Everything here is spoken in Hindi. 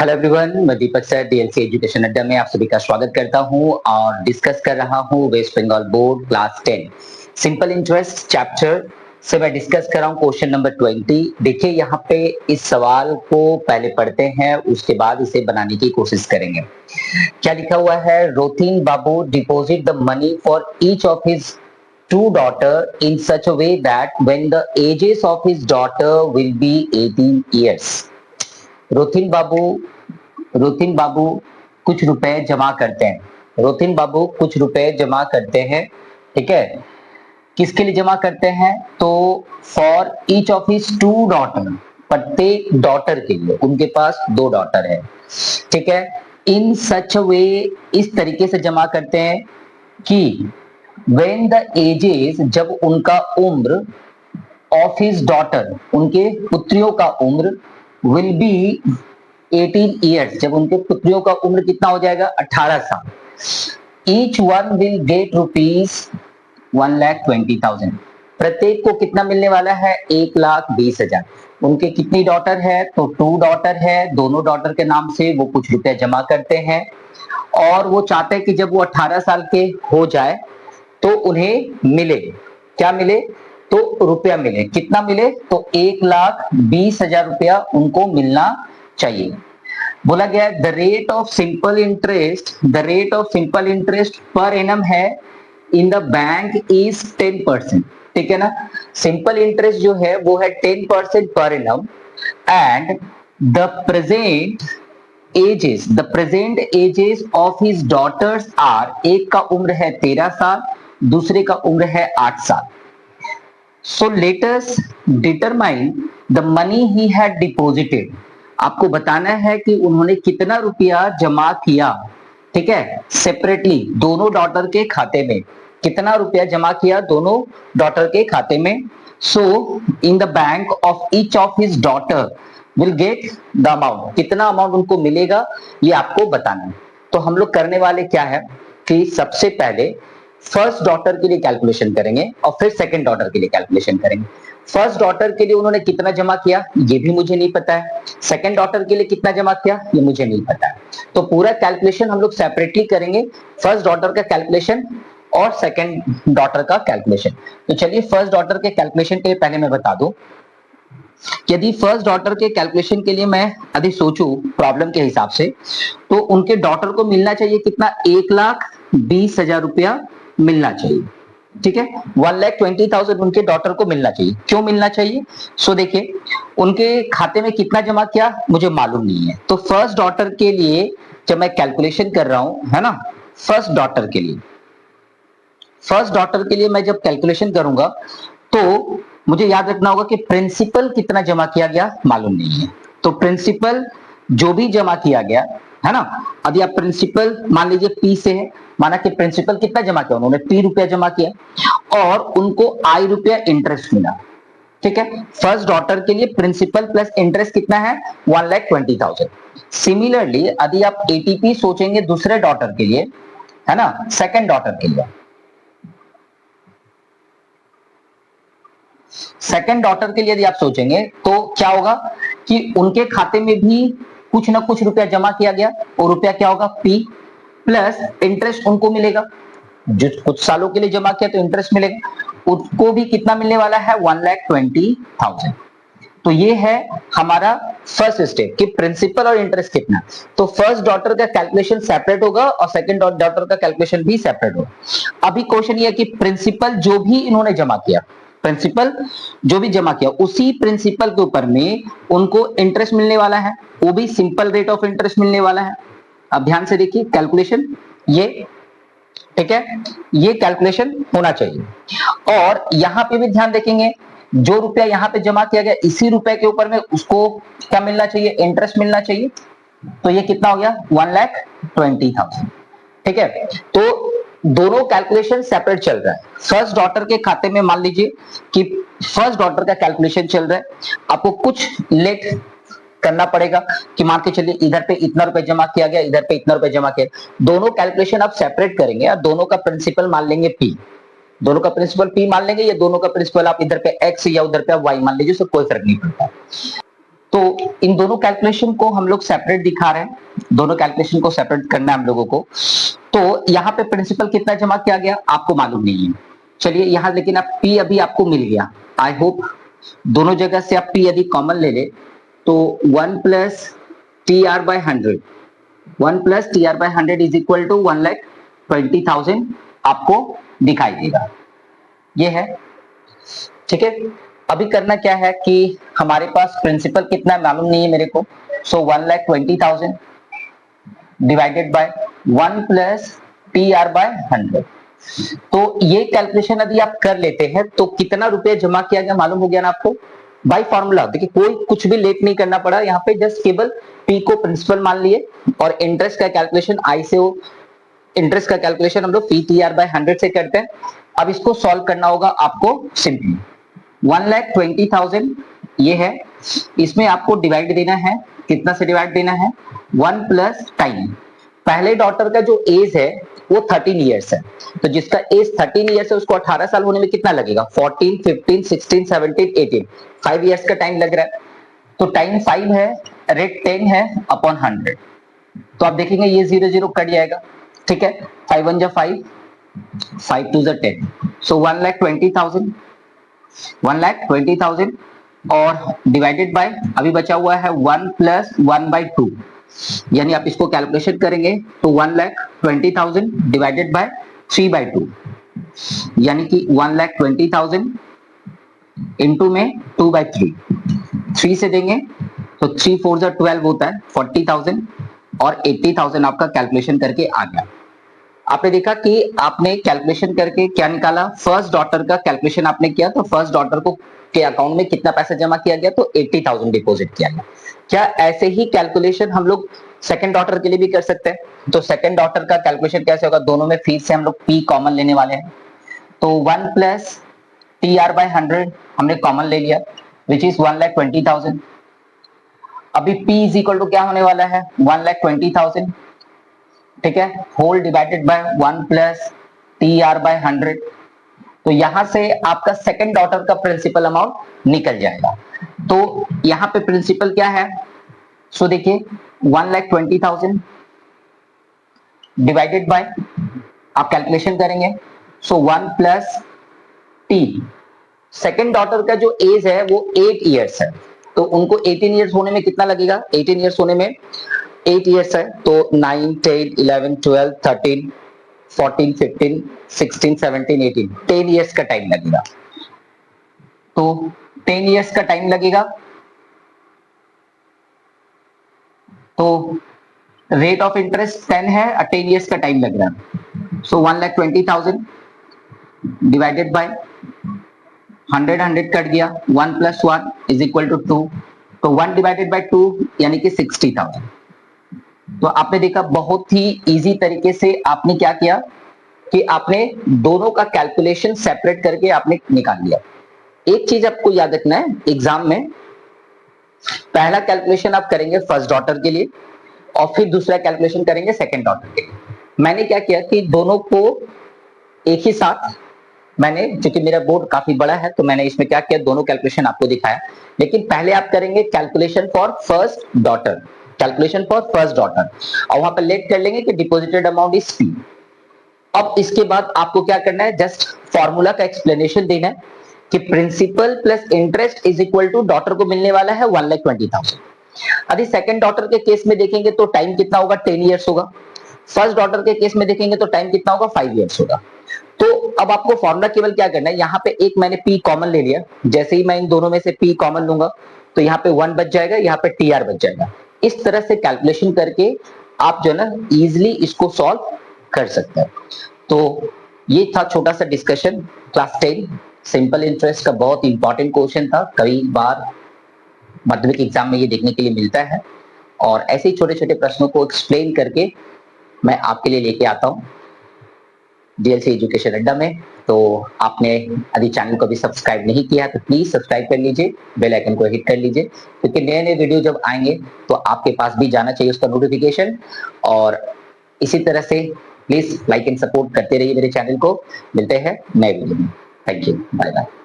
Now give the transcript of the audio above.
हेलो एवरीवन, मैं दीपक सर डीएलसी एजुकेशन अड्डा में आप सभी का स्वागत करता हूं और डिस्कस कर रहा हूं West Bengal board class 10 simple interest chapter से मैं डिस्कस कर रहा हूं क्वेश्चन नंबर 20। देखिए यहाँ पे इस सवाल को पहले पढ़ते हैं, उसके बाद इसे बनाने की कोशिश करेंगे। क्या लिखा हुआ है? Rothin babu deposit the money for each of his two daughter in such a way that when the ages of his daughter will be 18 years. रोथिन बाबू रोथिन बाबू कुछ रुपए जमा करते हैं। रोथिन बाबू कुछ रुपए जमा करते हैं, ठीक है। किसके लिए जमा करते हैं? तो for each of his two daughter, प्रत्येक डॉटर के लिए। उनके पास दो डॉटर है, ठीक है। इन सच वे, इस तरीके से जमा करते हैं कि when the ages, जब उनका उम्र, ऑफ हिज डॉटर, उनके पुत्रियों का उम्र, विल बी 18 ईयर्स, जब उनके पुत्रियों का उम्र कितना हो जाएगा? 18 साल। Each one will get rupees 1,20,000। प्रत्येक को कितना मिलने वाला है? 1,20,000। उनके कितनी डॉटर है? तो टू डॉटर है। दोनों डॉटर के नाम से वो कुछ रुपए जमा करते हैं और वो चाहते हैं कि जब वो 18 साल के हो जाए तो उन्हें मिले, क्या मिले? तो रुपया मिले। कितना मिले? तो 1,20,000 रुपया उनको मिलना चाहिए। बोला गया the rate of simple interest per annum है इन द बैंक इज 10%, ठीक है ना। सिंपल इंटरेस्ट जो है वो है 10% पर annum and the present ages of his daughters are, एक का उम्र है 13 साल, दूसरे का उम्र है 8 साल। So let us determine the money he had deposited. आपको बताना है कि उन्होंने कितना रुपया जमा किया, ठीक है, सेपरेटली दोनों डॉटर के खाते में। कितना रुपया जमा किया दोनों डॉटर के खाते में? So in the bank of each of his daughter will get the amount. कितना अमाउंट उनको मिलेगा ये आपको बताना है। तो हम लोग करने वाले क्या है कि सबसे पहले फर्स्ट डॉटर के लिए कैलकुलेशन करेंगे और फिर सेकंड डॉटर के लिए कैलकुलेशन करेंगे। फर्स्ट डॉटर के लिए उन्होंने कितना जमा किया ये भी मुझे नहीं पता है, सेकंड डॉटर के लिए कितना जमा किया ये मुझे नहीं पता है। तो पूरा कैलकुलेशन हम लोग सेपरेटली करेंगे, फर्स्ट डॉटर का कैलकुलेशन और सेकंड डॉटर का कैलकुलेशन। तो चलिए फर्स्ट डॉटर के कैलकुलेशन के लिए पहले मैं बता दूं, यदि फर्स्ट डॉटर के कैलकुलेशन के लिए मैं यदि सोचूं प्रॉब्लम के हिसाब से, तो उनके डॉटर को मिलना चाहिए कितना? 1,20,000 रुपया मिलना चाहिए, ठीक है। 1,20,000 उनके डॉटर को मिलना चाहिए। क्यों मिलना चाहिए? सो देखिए उनके खाते में कितना जमा किया मुझे मालूम नहीं है। तो फर्स्ट डॉटर के लिए जब मैं कैलकुलेशन कर रहा हूं, है ना, फर्स्ट डॉटर के लिए मैं जब कैलकुलेशन करूंगा तो मुझे याद रखना होगा कि प्रिंसिपल कितना जमा किया गया मालूम नहीं है। तो प्रिंसिपल जो भी जमा किया गया, है ना, अभी आप प्रिंसिपल मान लीजिए पी से है, माना कि प्रिंसिपल कितना जमा किया? उन्होंने पी रुपया जमा किया और उनको आई रुपया इंटरेस्ट मिला, ठीक है। फर्स्ट डॉटर के लिए प्रिंसिपल प्लस इंटरेस्ट कितना है? 1,20,000। सिमिलरली यदि आप एटीपी सोचेंगे दूसरे डॉटर के लिए, है ना, सेकंड डॉटर के लिए, सेकंड डॉटर के लिए यदि आप सोचेंगे तो क्या होगा कि उनके खाते में भी कुछ ना कुछ रुपया जमा किया गया। और रुपया क्या होगा? पी प्लस इंटरेस्ट उनको मिलेगा, जो कुछ सालों के लिए जमा किया तो इंटरेस्ट मिलेगा। उसको भी कितना मिलने वाला है? 1,20,000। तो ये है हमारा फर्स्ट स्टेप कि प्रिंसिपल और इंटरेस्ट कितना। तो फर्स्ट डॉटर का कैलकुलेशन सेपरेट होगा और सेकंड डॉटर का कैलकुलेशन भी सेपरेट होगा। अभी क्वेश्चन ये है कि प्रिंसिपल जो भी इन्होंने जमा किया, प्रिंसिपल जो भी जमा किया उसी प्रिंसिपल के ऊपर में उनको इंटरेस्ट मिलने वाला है, वो भी सिंपल रेट ऑफ इंटरेस्ट मिलने वाला है। अब ध्यान से देखिए कैलकुलेशन ये, ठीक है, ये कैलकुलेशन होना चाहिए। और यहां पे भी ध्यान देखेंगे जो रुपया यहां पे जमा किया गया इसी रुपए के ऊपर में उसको क्या मिलना चाहिए? इंटरेस्ट मिलना चाहिए। तो ये कितना हो गया? 1,20,000, ठीक है। तो दोनों कैलकुलेशन सेपरेट चल रहा है। फर्स्ट डॉटर के खाते में मान लीजिए कि फर्स्ट डॉटर का कैलकुलेशन चल रहा है, आपको कुछ लेट करना पड़ेगा कि मान के चलिए इधर पे इतना रुपए जमा किया गया, इधर पे इतना रुपए जमा किया। दोनों कैलकुलेशन आप सेपरेट करेंगे और दोनों का प्रिंसिपल मान लेंगे पी, दोनों का प्रिंसिपल पी मान लेंगे, या दोनों का प्रिंसिपल आप इधर पे एक्स या उधर पे वाई मान लीजिए, उससे कोई फर्क नहीं पड़ता। तो इन दोनों कैलकुलेशन को हम लोग सेपरेट दिखा रहे हैं, दोनों कैलकुलेशन को सेपरेट करना है हम लोगों को। तो यहाँ पे प्रिंसिपल कितना जमा किया गया आपको मालूम नहीं है, चलिए यहाँ लेकिन आप पी अभी आपको मिल गया। आई होप दोनों जगह से आप पी यदि कॉमन ले ले तो 1 plus T R by 100, 1 plus T R by 100 is equal to 1,20,000 आपको दिखाई देगा, ये है। ठीक है, अभी करना क्या है कि हमारे पास प्रिंसिपल कितना मालूम नहीं है मेरे को, so 1,20,000 divided by 1 plus T R by 100। तो ये कैलकुलेशन यदि आप कर लेते हैं तो कितना रुपया जमा किया गया मालूम हो गया ना आपको बाय फॉर्मूला। देखिए कोई कुछ भी लेट नहीं करना पड़ा, यहाँ पे जस्ट केवल पी को प्रिंसिपल मान लिए और इंटरेस्ट का कैलकुलेशन आई से इंटरेस्ट का कैलकुलेशन हम लोग पी टी आर बाय 100 से करते हैं। अब इसको सॉल्व करना होगा आपको सिंपली। 1,20,000 ये है, इसमें आपको डिवाइड देना है, कितना से डिवाइड देना है 1 प्लस टाइम। पहले डॉटर का जो एज है वो 13 इयर्स है, तो जिसका एज 13 इयर्स है उसको 18 साल होने में कितना लगेगा 14, 15, 16, 17, 18, 5 इयर्स का टाइम लग रहा है। तो टाइम 5 है, रेट 10 है अपॉन 100। तो आप देखेंगे ये 0 0 कट जाएगा, ठीक है। 5 1 जा 5, 5 2 जा 10, सो 1,20,000, 1,20,000 और डिवाइडेड बाय अभी बचा हुआ है 1 प्लस 1/2, यानी आप इसको कैलकुलेशन करेंगे तो 1,20,000 डिवाइडेड बाय 3/2, यानी कि 1,20,000 इंटू में 2/3, 3 से देंगे तो 3 4 जा 12 होता है 40,000 और 80,000 आपका कैलकुलेशन करके आ गया। आपने देखा कि आपने कैलकुलेशन करके क्या निकाला, फर्स्ट डॉटर का कैलकुलेशन आपने किया तो फर्स्ट डॉटर को के अकाउंट में कितना पैसा जमा किया गया तो 80,000 डिपॉजिट किया गया। क्या ऐसे ही कैलकुलेशन हम लोग सेकंड डॉटर के लिए भी कर सकते हैं? तो सेकंड डॉटर का कैलकुलेशन कैसे होगा, दोनों में फीस से हम लोग पी कॉमन लेने वाले हैं, तो 1 प्लस टी आर बाय 100 हमने कॉमन ले लिया विच इज 1,20,000। अभी पी इज इक्वल टू क्या होने वाला है 1,20,000, ठीक है, whole divided by 1 plus T R by 100। तो यहां से आपका सेकंड डॉटर का प्रिंसिपल अमाउंट निकल जाएगा। तो यहां पे प्रिंसिपल क्या है, सो देखिए 1,20,000 डिवाइडेड बाय आप कैलकुलेशन करेंगे, सो 1 प्लस टी, सेकंड डॉटर का जो एज है वो 8 इयर्स है, तो उनको 18 इयर्स होने में कितना लगेगा, 18 इयर्स होने में 8 इयर्स है तो 9 10 11 12 13 14 15 16 17 18 10 इयर्स का टाइम लगेगा। तो 10 इयर्स का टाइम लगेगा, तो रेट ऑफ इंटरेस्ट 10 है और 10 इयर्स का टाइम लग रहा है, सो 1,20,000 डिवाइडेड बाय 100, 100 कट गया, 1 प्लस 1 इज इक्वल टू 2, तो 1 डिवाइडेड बाय 2 यानी कि 60,000। तो आपने देखा बहुत ही इजी तरीके से आपने क्या किया कि आपने दोनों का कैलकुलेशन सेपरेट करके आपने निकाल लिया। एक चीज आपको याद रखना है, एग्जाम में पहला कैलकुलेशन आप करेंगे फर्स्ट डॉटर के लिए और फिर दूसरा कैलकुलेशन करेंगे सेकंड डॉटर के लिए। मैंने क्या किया कि दोनों को एक ही साथ मैंने, क्योंकि मेरा बोर्ड काफी बड़ा है तो मैंने इसमें क्या किया दोनों कैलकुलेशन आपको दिखाया, लेकिन पहले आप करेंगे calculation for first daughter, calculation for first daughter और वहां पर लेट कर लेंगे कि डिपॉजिटेड अमाउंट इज पी। अब इसके बाद आपको क्या करना है, जस्ट फॉर्मूला का एक्सप्लेनेशन देना है कि principal plus interest is equal to daughter को मिलने वाला है 1,20,000। यदि सेकंड डॉटर के केस में देखेंगे तो टाइम कितना होगा 10 इयर्स होगा, फर्स्ट डॉटर के केस में देखेंगे तो टाइम कितना होगा 5 इयर्स होगा। तो अब आपको फॉर्मूला केवल क्या करना है, यहाँ पे एक मैंने पी कॉमन ले लिया, जैसे ही मैं इन दोनों में से पी कॉमन लूंगा तो यहाँ पे 1 बच जाएगा, यहाँ पे टी आर बच जाएगा। इस तरह से कैलकुलेशन करके आप जो है ना इजिली इसको सॉल्व कर सकते हैं। तो ये था छोटा सा डिस्कशन क्लास 10 सिंपल इंटरेस्ट का, बहुत इंपॉर्टेंट क्वेश्चन था, कई बार माध्यमिक एग्जाम में ये देखने के लिए मिलता है और ऐसे ही छोटे छोटे प्रश्नों को एक्सप्लेन करके मैं आपके लिए लेके आता हूँ डीएलसी एजुकेशन अड्डा में। तो आपने यदि चैनल को भी सब्सक्राइब नहीं किया है तो प्लीज सब्सक्राइब कर लीजिए, बेल आइकन को हिट कर लीजिए, क्योंकि नए नए वीडियो जब आएंगे तो आपके पास भी जाना चाहिए उसका नोटिफिकेशन। और इसी तरह से प्लीज लाइक एंड सपोर्ट करते रहिए मेरे चैनल को। मिलते हैं नए वीडियो में, थैंक यू, बाय बाय।